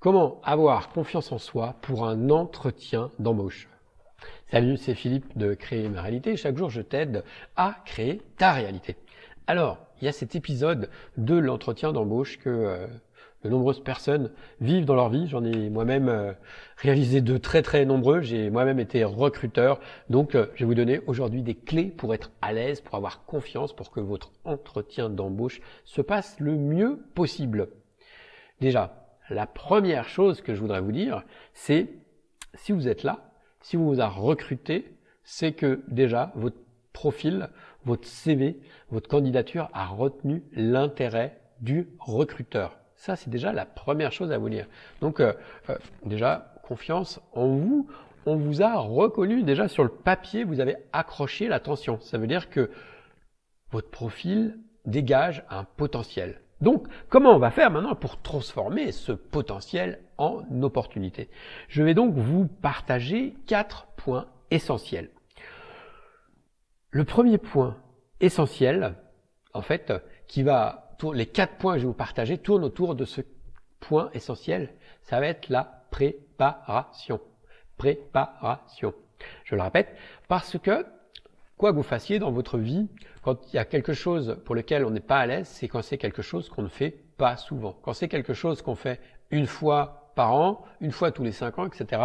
Comment avoir confiance en soi pour un entretien d'embauche? Salut, c'est Philippe de Créer ma réalité. Chaque jour, je t'aide à créer ta réalité. Alors, il y a cet épisode de l'entretien d'embauche que de nombreuses personnes vivent dans leur vie. J'en ai moi-même réalisé de très nombreux. J'ai moi-même été recruteur. Donc, je vais vous donner aujourd'hui des clés pour être à l'aise, pour avoir confiance, pour que votre entretien d'embauche se passe le mieux possible. Déjà, la première chose que je voudrais vous dire, c'est si vous êtes là, si on vous a recruté, c'est que déjà votre profil, votre CV, votre candidature a retenu l'intérêt du recruteur. Ça, c'est déjà la première chose à vous dire. Donc, déjà, confiance en vous. On vous a reconnu déjà sur le papier, vous avez accroché l'attention. Ça veut dire que votre profil dégage un potentiel. Donc, comment on va faire maintenant pour transformer ce potentiel en opportunité? Je vais donc vous partager 4 points essentiels. Le premier point essentiel, en fait, les 4 points que je vais vous partager tournent autour de ce point essentiel. Ça va être la préparation. Préparation. Je le répète, parce que quoi que vous fassiez dans votre vie, quand il y a quelque chose pour lequel on n'est pas à l'aise, c'est quand c'est quelque chose qu'on ne fait pas souvent. Quand c'est quelque chose qu'on fait une fois par an, une fois tous les 5 ans, etc.,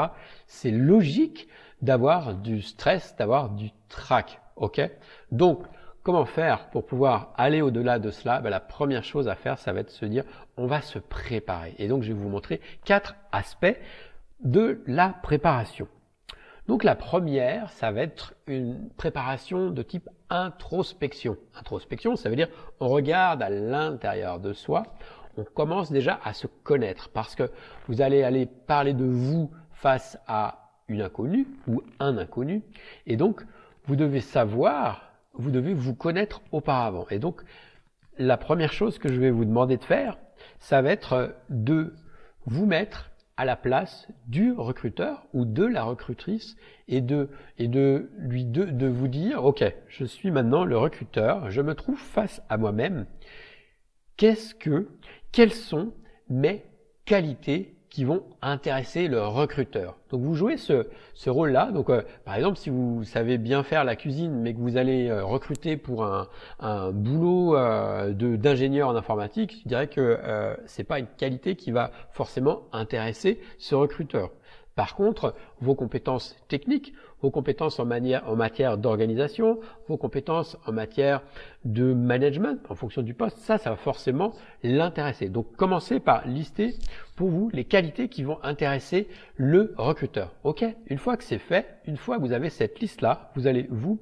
c'est logique d'avoir du stress, d'avoir du trac. Ok? Donc, comment faire pour pouvoir aller au-delà de cela? La première chose à faire, ça va être de se dire, on va se préparer. Et donc, je vais vous montrer 4 aspects de la préparation. Donc la première, ça va être une préparation de type introspection. Introspection, ça veut dire on regarde à l'intérieur de soi, on commence déjà à se connaître parce que vous allez aller parler de vous face à une inconnue ou un inconnu et donc vous devez savoir, vous devez vous connaître auparavant. Et donc la première chose que je vais vous demander de faire, ça va être de vous mettre à la place du recruteur ou de la recrutrice et de vous dire, ok, je suis maintenant le recruteur, je me trouve face à moi-même. Quelles sont mes qualités qui vont intéresser le recruteur? Donc vous jouez ce rôle-là. Donc par exemple, si vous savez bien faire la cuisine, mais que vous allez recruter pour un boulot d'ingénieur en informatique, je dirais que c'est pas une qualité qui va forcément intéresser ce recruteur. Par contre, vos compétences techniques, vos compétences en matière d'organisation, vos compétences en matière de management, en fonction du poste, ça va forcément l'intéresser. Donc, commencez par lister pour vous les qualités qui vont intéresser le recruteur. Ok? Une fois que c'est fait, une fois que vous avez cette liste-là, vous allez vous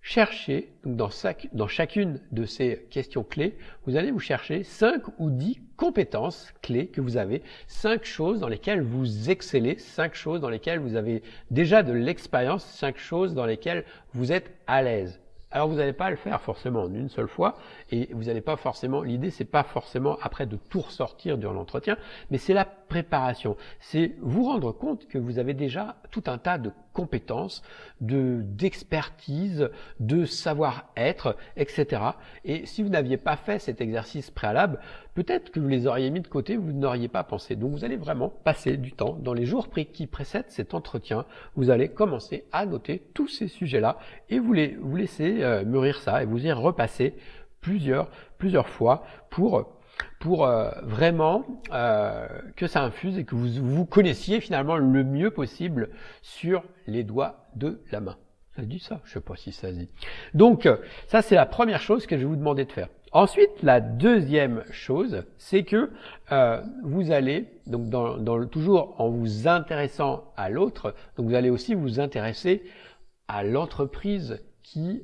chercher, donc dans chacune de ces questions clés, vous allez vous chercher 5 ou 10 compétences clés que vous avez, 5 choses dans lesquelles vous excellez, 5 choses dans lesquelles vous avez déjà de l'expérience, 5 choses dans lesquelles vous êtes à l'aise. Alors vous n'allez pas le faire forcément en une seule fois et vous n'allez pas forcément, l'idée c'est pas forcément après de tout ressortir durant l'entretien, mais c'est la préparation. C'est vous rendre compte que vous avez déjà tout un tas de compétences, d'expertise, de savoir-être, etc. Et si vous n'aviez pas fait cet exercice préalable, peut-être que vous les auriez mis de côté, vous n'auriez pas pensé. Donc vous allez vraiment passer du temps dans les jours qui précèdent cet entretien. Vous allez commencer à noter tous ces sujets-là et vous laissez mûrir ça et vous y repasser plusieurs fois pour vraiment que ça infuse et que vous connaissiez finalement le mieux possible sur les doigts de la main. Ça dit ça? Je sais pas si ça dit. Donc ça c'est la première chose que je vais vous demander de faire. Ensuite, la deuxième chose, c'est que vous allez, donc toujours en vous intéressant à l'autre, donc vous allez aussi vous intéresser à l'entreprise qui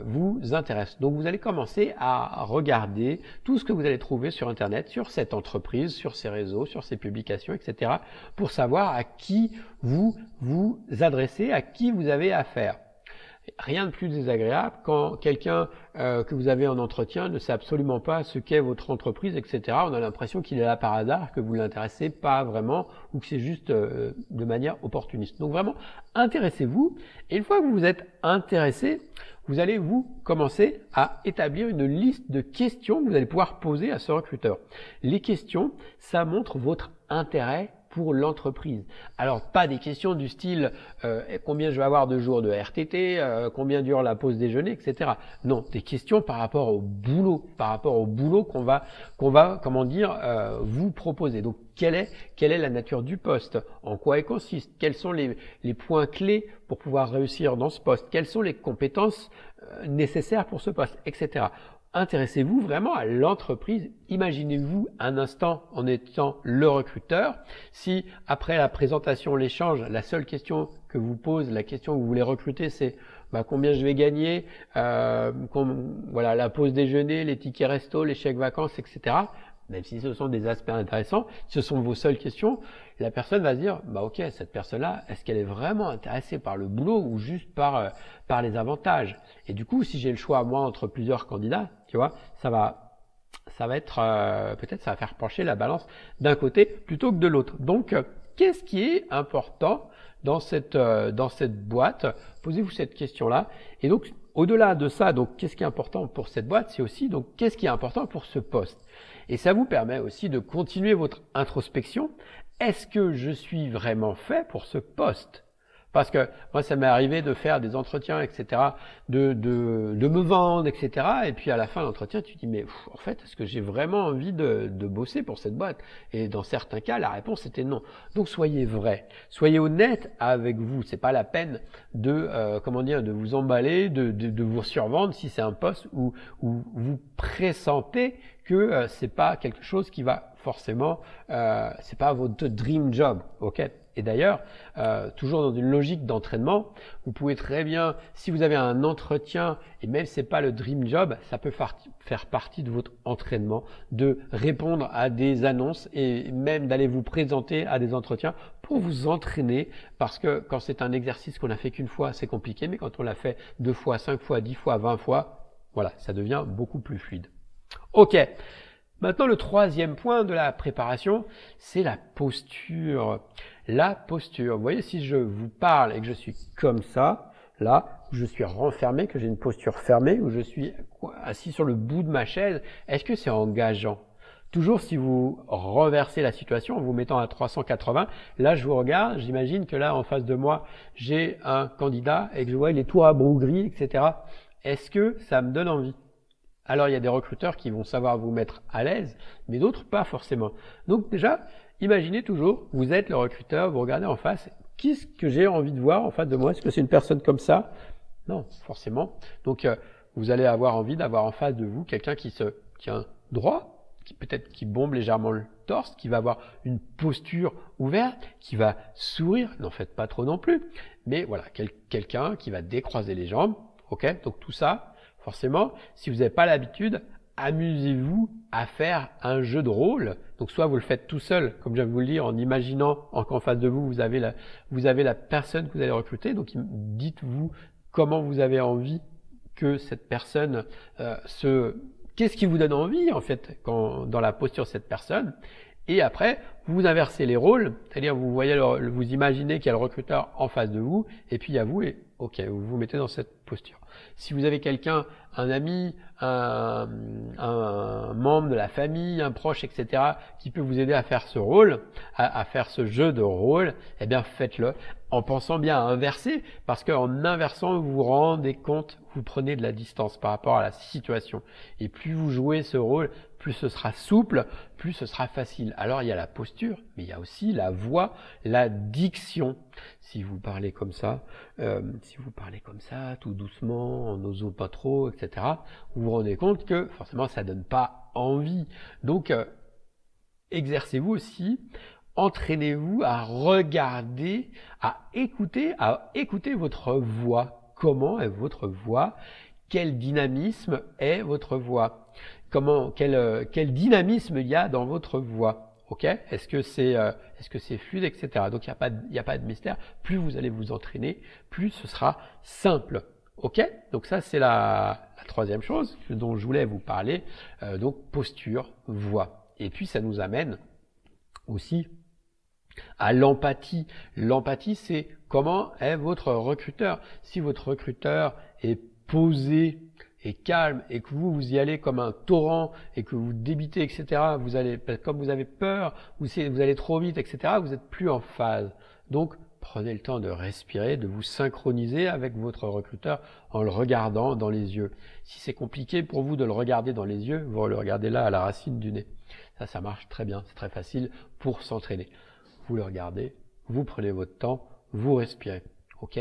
vous intéresse. Donc vous allez commencer à regarder tout ce que vous allez trouver sur Internet, sur cette entreprise, sur ses réseaux, sur ses publications, etc. pour savoir à qui vous vous adressez, à qui vous avez affaire. Rien de plus désagréable quand quelqu'un que vous avez en entretien ne sait absolument pas ce qu'est votre entreprise, etc. On a l'impression qu'il est là par hasard, que vous ne l'intéressez pas vraiment ou que c'est juste de manière opportuniste. Donc vraiment, intéressez-vous et une fois que vous vous êtes intéressé, vous allez vous commencer à établir une liste de questions que vous allez pouvoir poser à ce recruteur. Les questions, ça montre votre intérêt pour l'entreprise. Alors, pas des questions du style combien je vais avoir de jours de RTT, combien dure la pause déjeuner, etc. Non, des questions par rapport au boulot, qu'on va, comment dire, vous proposer. Donc, quelle est la nature du poste? En quoi il consiste? Quels sont les points clés pour pouvoir réussir dans ce poste? Quelles sont les compétences nécessaires pour ce poste, etc. Intéressez-vous vraiment à l'entreprise. Imaginez-vous un instant en étant le recruteur. Si après la présentation, l'échange, la seule question que vous pose, la question que vous voulez recruter, c'est combien je vais gagner, voilà, la pause déjeuner, les tickets resto, les chèques vacances, etc. Même si ce sont des aspects intéressants, ce sont vos seules questions, la personne va se dire, ok, cette personne-là, est-ce qu'elle est vraiment intéressée par le boulot ou juste par les avantages? Et du coup, si j'ai le choix, moi, entre plusieurs candidats, tu vois, ça va être, peut-être ça va faire pencher la balance d'un côté plutôt que de l'autre. Donc, qu'est-ce qui est important dans cette boîte? Posez-vous cette question-là. Et donc, au-delà de ça, donc, qu'est-ce qui est important pour cette boîte? C'est aussi, donc, qu'est-ce qui est important pour ce poste? Et ça vous permet aussi de continuer votre introspection. Est-ce que je suis vraiment fait pour ce poste? Parce que moi, ça m'est arrivé de faire des entretiens, etc., de me vendre, etc. Et puis à la fin de l'entretien, tu te dis, mais en fait, est-ce que j'ai vraiment envie de bosser pour cette boîte? Et dans certains cas, la réponse était non. Donc soyez vrai, soyez honnête avec vous. C'est pas la peine de vous emballer, de vous survendre si c'est un poste où vous pressentez que c'est pas quelque chose qui va forcément, c'est pas votre dream job, ok? Et d'ailleurs, toujours dans une logique d'entraînement, vous pouvez très bien, si vous avez un entretien, et même si c'est pas le dream job, ça peut faire partie de votre entraînement, de répondre à des annonces et même d'aller vous présenter à des entretiens pour vous entraîner, parce que quand c'est un exercice qu'on a fait qu'une fois, c'est compliqué, mais quand on l'a fait 2 fois, 5 fois, 10 fois, 20 fois, voilà, ça devient beaucoup plus fluide. Ok. Maintenant, le troisième point de la préparation, c'est la posture. La posture. Vous voyez, si je vous parle et que je suis comme ça, là, où je suis renfermé, que j'ai une posture fermée, où je suis assis sur le bout de ma chaise, est-ce que c'est engageant? Toujours si vous renversez la situation en vous mettant à 380, là je vous regarde, j'imagine que là en face de moi, j'ai un candidat et que je vois il est tout rabrougri, etc. Est-ce que ça me donne envie? Alors, il y a des recruteurs qui vont savoir vous mettre à l'aise, mais d'autres pas forcément. Donc déjà, imaginez toujours, vous êtes le recruteur, vous regardez en face, qu'est-ce que j'ai envie de voir en face de moi? Est-ce que c'est une personne comme ça? Non, forcément. Donc, vous allez avoir envie d'avoir en face de vous quelqu'un qui se tient droit, qui bombe légèrement le torse, qui va avoir une posture ouverte, qui va sourire, n'en faites pas trop non plus, mais voilà, quelqu'un qui va décroiser les jambes, ok? Donc tout ça, forcément, si vous n'avez pas l'habitude, amusez-vous à faire un jeu de rôle. Donc soit vous le faites tout seul, comme je viens de vous le dire, en imaginant qu'en face de vous, vous avez la personne que vous allez recruter. Donc dites-vous comment vous avez envie que cette personne qu'est-ce qui vous donne envie en fait dans la posture de cette personne. Et après, vous inversez les rôles, c'est-à-dire vous imaginez qu'il y a le recruteur en face de vous, et puis il y a vous, et ok, vous vous mettez dans cette posture. Si vous avez quelqu'un, un ami, un membre de la famille, un proche, etc., qui peut vous aider à faire ce rôle, à faire ce jeu de rôle, eh bien faites-le en pensant bien à inverser, parce qu'en inversant, vous vous rendez compte, vous prenez de la distance par rapport à la situation. Et plus vous jouez ce rôle, plus ce sera souple, plus ce sera facile. Alors il y a la posture, mais il y a aussi la voix, la diction. Si vous parlez comme ça, tout doucement, en n'osant pas trop, etc., vous vous rendez compte que forcément ça donne pas envie. Donc exercez-vous aussi. Entraînez-vous à regarder, à écouter votre voix. Comment est votre voix? Quel dynamisme est votre voix? Quel dynamisme il y a dans votre voix? Ok? Est-ce que c'est fluide, etc. Donc il n'y a pas de mystère. Plus vous allez vous entraîner, plus ce sera simple. Ok? Donc ça c'est la troisième chose dont je voulais vous parler. Donc posture, voix. Et puis ça nous amène aussi à l'empathie. L'empathie, c'est comment est votre recruteur. Si votre recruteur est posé est calme et que vous y allez comme un torrent et que vous débitez, etc., comme vous avez peur, vous allez trop vite, etc., vous n'êtes plus en phase. Donc, prenez le temps de respirer, de vous synchroniser avec votre recruteur en le regardant dans les yeux. Si c'est compliqué pour vous de le regarder dans les yeux, vous le regardez là à la racine du nez. Ça marche très bien, c'est très facile pour s'entraîner. Vous le regardez, vous prenez votre temps, vous respirez. Ok ?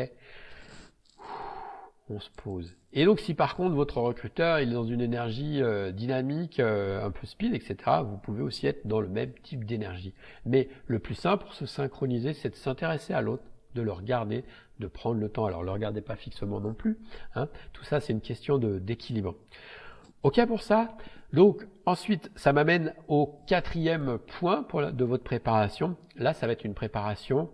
On se pose. Et donc si par contre votre recruteur il est dans une énergie dynamique, un peu speed, etc., vous pouvez aussi être dans le même type d'énergie. Mais le plus simple pour se synchroniser, c'est de s'intéresser à l'autre, de le regarder, de prendre le temps. Alors ne le regardez pas fixement non plus. Hein. Tout ça c'est une question d'équilibre. Ok pour ça. Donc ensuite ça m'amène au 4e point de votre préparation. Là ça va être une préparation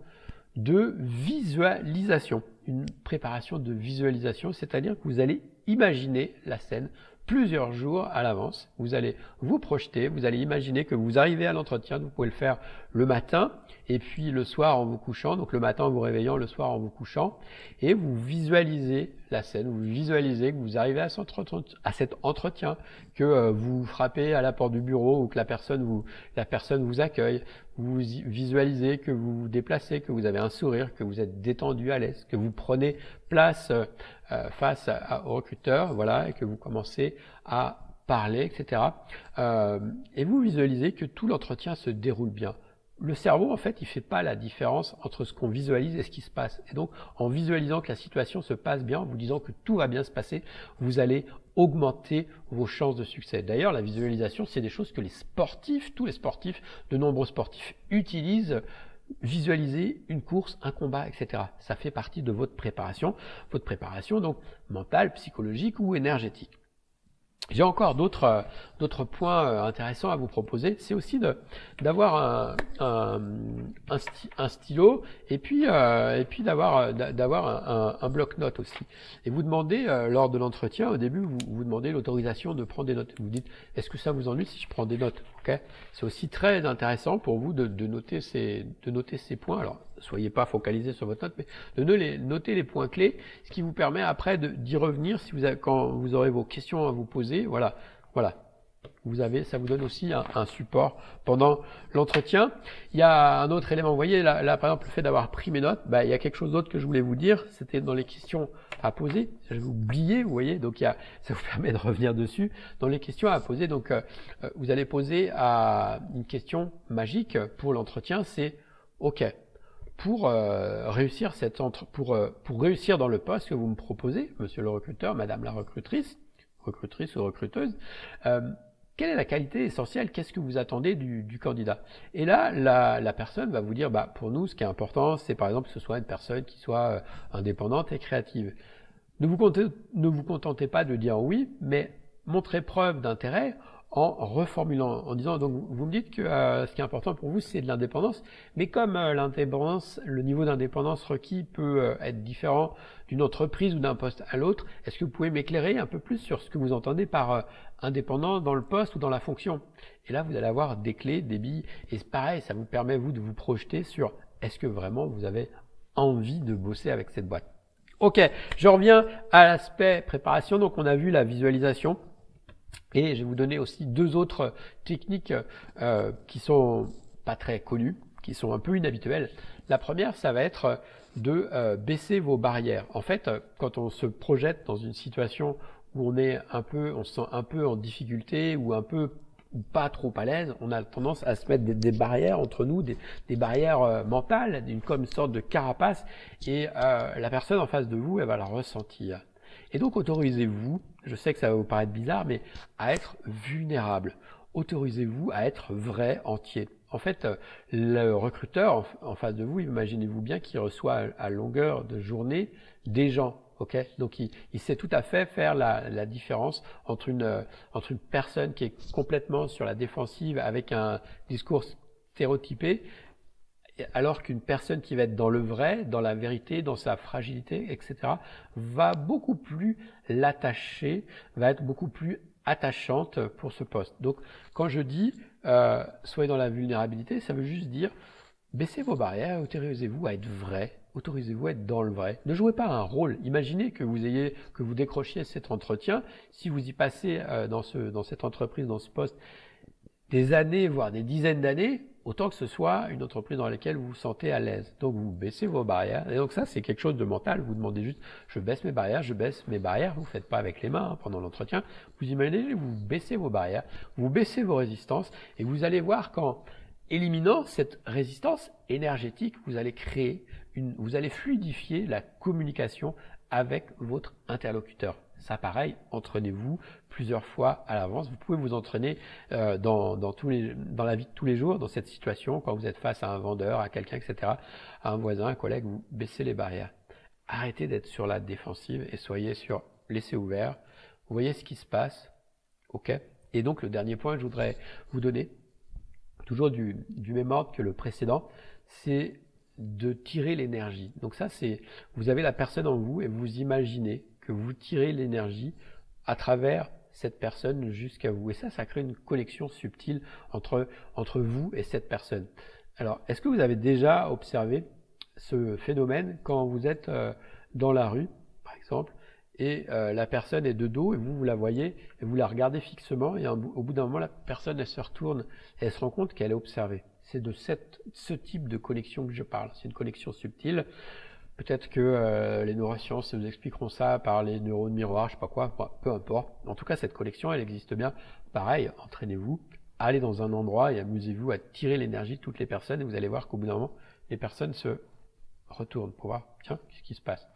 de visualisation. Une préparation de visualisation, c'est-à-dire que vous allez imaginer la scène plusieurs jours à l'avance. Vous allez vous projeter, vous allez imaginer que vous arrivez à l'entretien, vous pouvez le faire le matin et puis le soir en vous couchant, donc le matin en vous réveillant, le soir en vous couchant, et vous visualisez la scène, vous visualisez que vous arrivez à cet entretien, que vous frappez à la porte du bureau ou que la personne vous accueille. Vous visualisez que vous vous déplacez, que vous avez un sourire, que vous êtes détendu à l'aise, que vous prenez place face au recruteur, voilà, et que vous commencez à parler, etc. Et vous visualisez que tout l'entretien se déroule bien. Le cerveau, en fait, il fait pas la différence entre ce qu'on visualise et ce qui se passe. Et donc, en visualisant que la situation se passe bien, en vous disant que tout va bien se passer, vous allez augmenter vos chances de succès. D'ailleurs, la visualisation, c'est des choses que tous les sportifs, de nombreux sportifs utilisent. Visualiser une course, un combat, etc. Ça fait partie de votre préparation donc mentale, psychologique ou énergétique. J'ai encore d'autres points intéressants à vous proposer. C'est aussi d'avoir un stylo et puis d'avoir un bloc-notes aussi. Et vous demandez lors de l'entretien, au début, vous demandez l'autorisation de prendre des notes. Vous dites, est-ce que ça vous ennuie si je prends des notes? Okay. C'est aussi très intéressant pour vous de noter ces points. Alors, soyez pas focalisés sur votre note, mais de noter les points clés, ce qui vous permet après d'y revenir quand vous aurez vos questions à vous poser. Voilà. Ça vous donne aussi un support pendant l'entretien. Il y a un autre élément, vous voyez, là par exemple, le fait d'avoir pris mes notes, il y a quelque chose d'autre que je voulais vous dire, c'était dans les questions à poser. J'avais oublié, vous voyez, donc ça vous permet de revenir dessus. Dans les questions à poser, donc vous allez poser une question magique pour l'entretien, c'est OK. Pour réussir pour réussir dans le poste que vous me proposez, monsieur le recruteur, madame la recrutrice ou recruteuse, quelle est la qualité essentielle? Qu'est-ce que vous attendez du candidat? Et là, la personne va vous dire, pour nous, ce qui est important, c'est par exemple que ce soit une personne qui soit indépendante et créative. Ne vous contentez pas de dire oui, mais montrez preuve d'intérêt en reformulant, en disant, donc vous me dites que ce qui est important pour vous, c'est de l'indépendance, mais comme le niveau d'indépendance requis peut être différent d'une entreprise ou d'un poste à l'autre, est-ce que vous pouvez m'éclairer un peu plus sur ce que vous entendez par indépendant dans le poste ou dans la fonction? Et là, vous allez avoir des clés, des billes, et c'est pareil, ça vous permet, vous, de vous projeter sur est-ce que vraiment vous avez envie de bosser avec cette boîte. Ok, je reviens à l'aspect préparation, donc on a vu la visualisation. Et je vais vous donner aussi 2 autres techniques qui sont pas très connues, qui sont un peu inhabituelles. La première, ça va être de baisser vos barrières. En fait, quand on se projette dans une situation où on se sent un peu en difficulté ou pas trop à l'aise, on a tendance à se mettre des barrières entre nous, des barrières mentales, comme une sorte de carapace, et la personne en face de vous, elle va la ressentir. Et donc autorisez-vous, je sais que ça va vous paraître bizarre, mais à être vulnérable. Autorisez-vous à être vrai, entier. En fait, le recruteur en face de vous, imaginez-vous bien qu'il reçoit à longueur de journée des gens. Okay, donc il sait tout à fait faire la différence entre une personne qui est complètement sur la défensive avec un discours stéréotypé, alors qu'une personne qui va être dans le vrai, dans la vérité, dans sa fragilité, etc., va beaucoup plus l'attacher, va être beaucoup plus attachante pour ce poste. Donc, quand je dis soyez dans la vulnérabilité, ça veut juste dire baissez vos barrières, autorisez-vous à être vrai, autorisez-vous à être dans le vrai. Ne jouez pas un rôle. Imaginez que vous décrochiez cet entretien. Si vous y passez dans cette entreprise, dans ce poste, des années, voire des dizaines d'années, autant que ce soit une entreprise dans laquelle vous vous sentez à l'aise. Donc vous baissez vos barrières. Et donc ça, c'est quelque chose de mental. Vous demandez juste, je baisse mes barrières, je baisse mes barrières. Vous ne faites pas avec les mains pendant l'entretien. Vous imaginez, vous baissez vos barrières, vous baissez vos résistances, et vous allez voir qu'en éliminant cette résistance énergétique, vous allez vous allez fluidifier la communication avec votre interlocuteur. Ça, pareil, entraînez-vous plusieurs fois à l'avance. Vous pouvez vous entraîner dans la vie de tous les jours, dans cette situation, quand vous êtes face à un vendeur, à quelqu'un, etc., à un voisin, un collègue, vous baissez les barrières. Arrêtez d'être sur la défensive et soyez sur laissez ouvert. Vous voyez ce qui se passe, ok? Et donc, le dernier point que je voudrais vous donner, toujours du même ordre que le précédent, c'est de tirer l'énergie. Donc ça, vous avez la personne en vous et vous imaginez que vous tirez l'énergie à travers cette personne jusqu'à vous. Et ça crée une connexion subtile entre vous et cette personne. Alors, est-ce que vous avez déjà observé ce phénomène quand vous êtes dans la rue, par exemple, et la personne est de dos et vous la voyez et vous la regardez fixement et au bout d'un moment, la personne, elle se retourne et elle se rend compte qu'elle est observée. C'est de ce type de connexion que je parle. C'est une connexion subtile. Peut-être que les neurosciences nous expliqueront ça par les neurones miroirs, je sais pas quoi, peu importe. En tout cas, cette connexion, elle existe bien. Pareil, entraînez-vous, allez dans un endroit et amusez-vous à tirer l'énergie de toutes les personnes et vous allez voir qu'au bout d'un moment, les personnes se retournent pour voir, tiens, qu'est-ce qui se passe.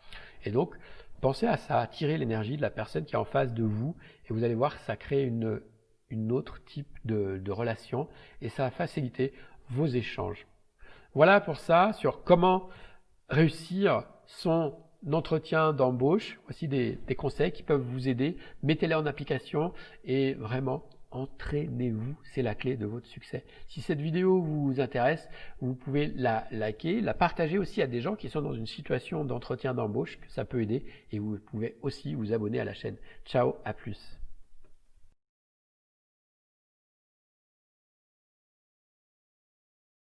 Et donc, pensez à ça, à tirer l'énergie de la personne qui est en face de vous et vous allez voir que ça crée une autre type de relation et ça va faciliter vos échanges. Voilà pour ça, sur comment réussir son entretien d'embauche. Voici des conseils qui peuvent vous aider. Mettez-les en application et vraiment entraînez-vous. C'est la clé de votre succès. Si cette vidéo vous intéresse, vous pouvez la liker, la partager aussi à des gens qui sont dans une situation d'entretien d'embauche, que ça peut aider. Et vous pouvez aussi vous abonner à la chaîne. Ciao, à plus.